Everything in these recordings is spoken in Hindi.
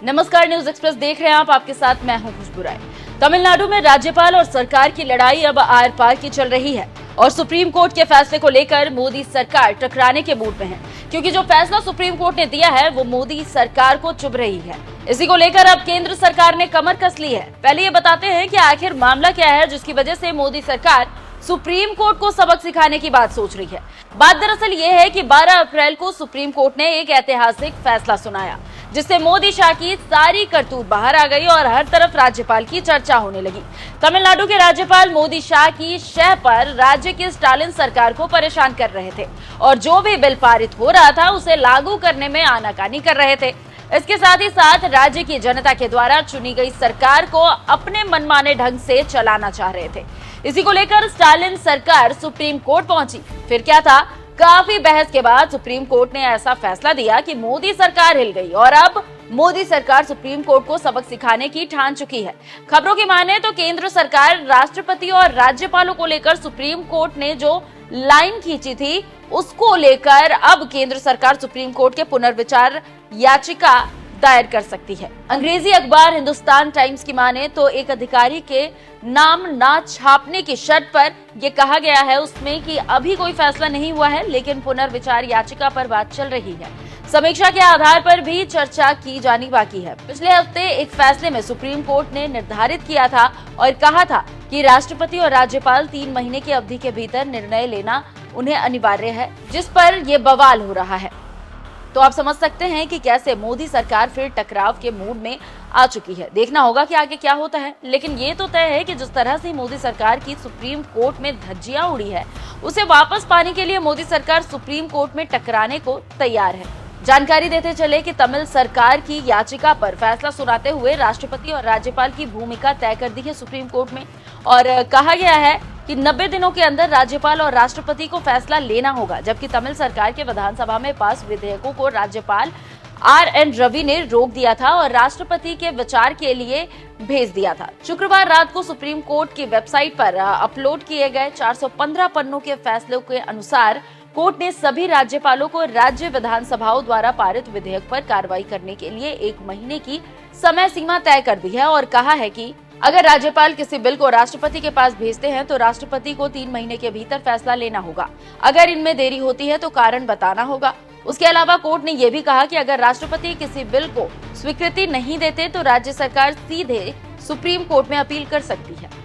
नमस्कार, न्यूज एक्सप्रेस देख रहे हैं आप। आपके साथ मैं हूं खुशबू राय। तमिलनाडु में राज्यपाल और सरकार की लड़ाई अब आर पार की चल रही है और सुप्रीम कोर्ट के फैसले को लेकर मोदी सरकार टकराने के मूड में है, क्योंकि जो फैसला सुप्रीम कोर्ट ने दिया है वो मोदी सरकार को चुभ रही है। इसी को लेकर अब केंद्र सरकार ने कमर कस ली है। पहले ये बताते हैं कि आखिर मामला क्या है जिसकी वजह से मोदी सरकार सुप्रीम कोर्ट को सबक सिखाने की बात सोच रही है। बात दरअसल ये है कि 12 अप्रैल को सुप्रीम कोर्ट ने एक ऐतिहासिक फैसला सुनाया, जिससे मोदी शाह की सारी करतूत बाहर आ गई और हर तरफ राज्यपाल की चर्चा होने लगी। तमिलनाडु के राज्यपाल मोदी शाह की शह पर राज्य की स्टालिन सरकार को परेशान कर रहे थे और जो भी बिल पारित हो रहा था उसे लागू करने में आनाकानी कर रहे थे। इसके साथ ही साथ राज्य की जनता के द्वारा चुनी गई सरकार को अपने मनमाने ढंग से चलाना चाह रहे थे। इसी को लेकर स्टालिन सरकार सुप्रीम कोर्ट पहुंची। फिर क्या था, काफी बहस के बाद सुप्रीम कोर्ट ने ऐसा फैसला दिया कि मोदी सरकार हिल गई और अब मोदी सरकार सुप्रीम कोर्ट को सबक सिखाने की ठान चुकी है। खबरों की माने तो केंद्र सरकार राष्ट्रपति और राज्यपालों को लेकर सुप्रीम कोर्ट ने जो लाइन खींची थी उसको लेकर अब केंद्र सरकार सुप्रीम कोर्ट के पुनर्विचार याचिका दायर कर सकती है। अंग्रेजी अखबार हिंदुस्तान टाइम्स की माने तो एक अधिकारी के नाम ना छापने की शर्त पर यह कहा गया है उसमें कि अभी कोई फैसला नहीं हुआ है, लेकिन पुनर्विचार याचिका पर बात चल रही है। समीक्षा के आधार पर भी चर्चा की जानी बाकी है। पिछले हफ्ते एक फैसले में सुप्रीम कोर्ट ने निर्धारित किया था और कहा था कि राष्ट्रपति और राज्यपाल 3 महीने की अवधि के भीतर निर्णय लेना उन्हें अनिवार्य है, जिस पर यह बवाल हो रहा है। तो आप समझ सकते हैं कि कैसे मोदी सरकार फिर टकराव के मूड में आ चुकी है। देखना होगा कि आगे क्या होता है, लेकिन ये तो तय है कि जिस तरह से मोदी सरकार की सुप्रीम कोर्ट में धज्जियां उड़ी है, उसे वापस पाने के लिए मोदी सरकार सुप्रीम कोर्ट में टकराने को तैयार है। जानकारी देते चले कि तमिल सरकार की याचिका पर फैसला सुनाते हुए राष्ट्रपति और राज्यपाल की भूमिका तय कर दी है सुप्रीम कोर्ट में और कहा गया है कि 90 दिनों के अंदर राज्यपाल और राष्ट्रपति को फैसला लेना होगा, जबकि तमिल सरकार के विधानसभा में पास विधेयकों को राज्यपाल RN रवि ने रोक दिया था और राष्ट्रपति के विचार के लिए भेज दिया था। शुक्रवार रात को सुप्रीम कोर्ट की वेबसाइट पर अपलोड किए गए 415 पन्नों के फैसले के अनुसार कोर्ट ने सभी राज्यपालों को राज्य विधानसभाओं द्वारा पारित विधेयक पर कार्रवाई करने के लिए 1 महीने की समय सीमा तय कर दी है और कहा है कि अगर राज्यपाल किसी बिल को राष्ट्रपति के पास भेजते हैं तो राष्ट्रपति को 3 महीने के भीतर फैसला लेना होगा। अगर इनमें देरी होती है तो कारण बताना होगा। उसके अलावा कोर्ट ने यह भी कहा कि अगर राष्ट्रपति किसी बिल को स्वीकृति नहीं देते तो राज्य सरकार सीधे सुप्रीम कोर्ट में अपील कर सकती है।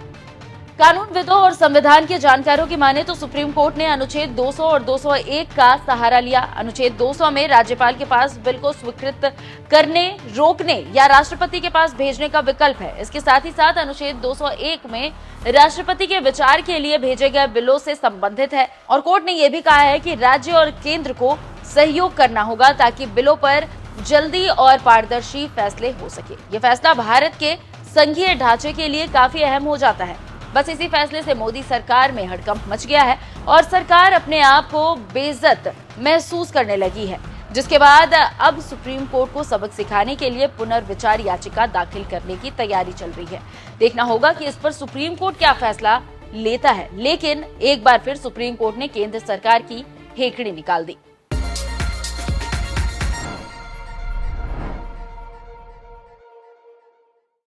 कानूनविदों और संविधान के जानकारों की माने तो सुप्रीम कोर्ट ने अनुच्छेद 200 और 201 का सहारा लिया। अनुच्छेद 200 में राज्यपाल के पास बिल को स्वीकृत करने, रोकने या राष्ट्रपति के पास भेजने का विकल्प है। इसके साथ ही साथ अनुच्छेद 201 में राष्ट्रपति के विचार के लिए भेजे गए बिलों से संबंधित है और कोर्ट ने यह भी कहा है कि राज्य और केंद्र को सहयोग करना होगा ताकि बिलों पर जल्दी और पारदर्शी फैसले हो सके। ये फैसला भारत के संघीय ढांचे के लिए काफी अहम हो जाता है। बस इसी फैसले से मोदी सरकार में हड़कंप मच गया है और सरकार अपने आप को बेइज्जत महसूस करने लगी है, जिसके बाद अब सुप्रीम कोर्ट को सबक सिखाने के लिए पुनर्विचार याचिका दाखिल करने की तैयारी चल रही है। देखना होगा कि इस पर सुप्रीम कोर्ट क्या फैसला लेता है, लेकिन एक बार फिर सुप्रीम कोर्ट ने केंद्र सरकार की हेकड़ी निकाल दी।